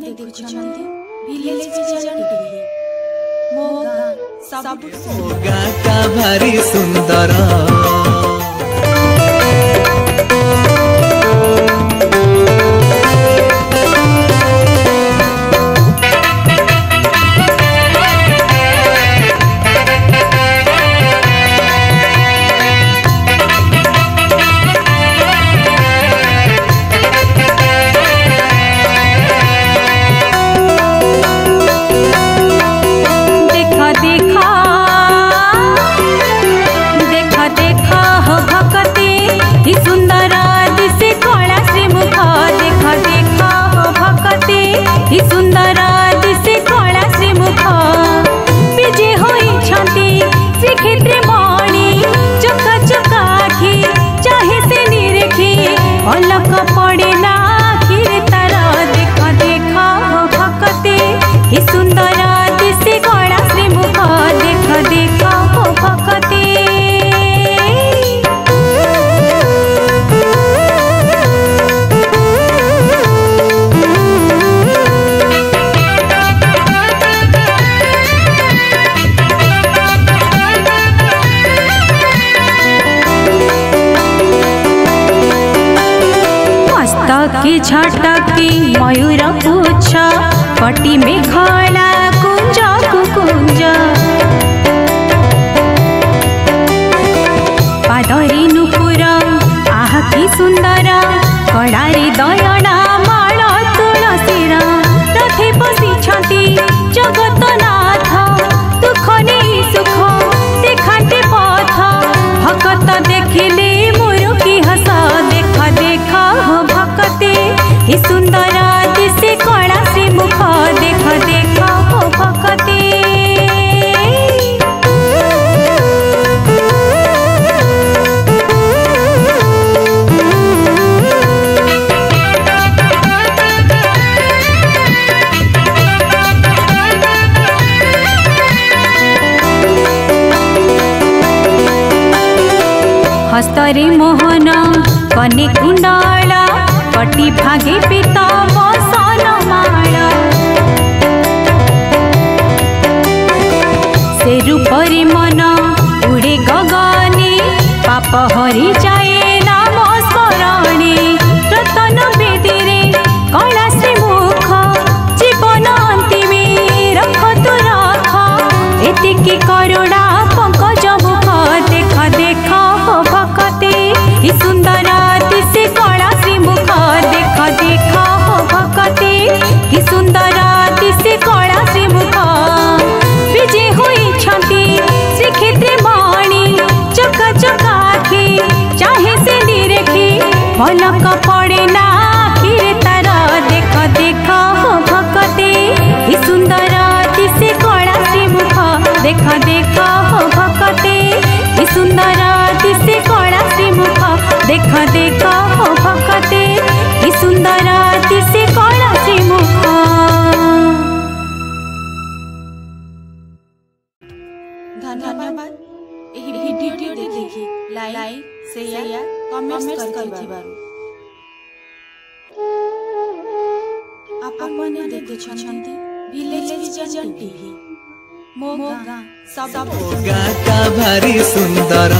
देखुछन्ति village vision TV मो गाता भारी सुंदर की झटकी मयूर पूछ कटी में खला कुंज कुंज पादरी नुपुर आह की सुंदर कड़ारी दयना माल तुलसीर रथे बसी जगत नाथ दुख नहीं सुख देखाते पथ भगत देखिले मोर की हस देख देख भक्ति ही सुंदर दिसे कला से मुख देख देख भक्ति हस्तरे मोहन कने कुंडल कटी भागे पिता बसन माल से रूपरी मन उड़े गगने पाप हरि जाए नाम स्मरणे रतन बेदीरे कला श्री मुख जीवन अंतिमे रख तु रख एतिकी करुणा पंकज मुख देख देख भक्ति ही सुंदर दिसे कला श्री मुख देख देख भक्ति ही सुंदर दिसे कला श्री मुख विजय होइछन्ति श्रीक्षेत्र मणि चका चका आखि चाहे से निरेखी भलक पड़े ना आखिरे तार देख देख भक्ति ही सुंदर दिसे कला श्री मुख देख देख भक्ति ही सुंदर दिसे कला श्री मुख देख देख भक्ति ही सुंदर दिसे कला श्री मुख। धन्यवाद एही वीडियो देखि लाइक शेयर कमेंट करथिबारु आपण माने देखुछन्ति विलेज विजन टीवी मो गाता भारी सुंदर।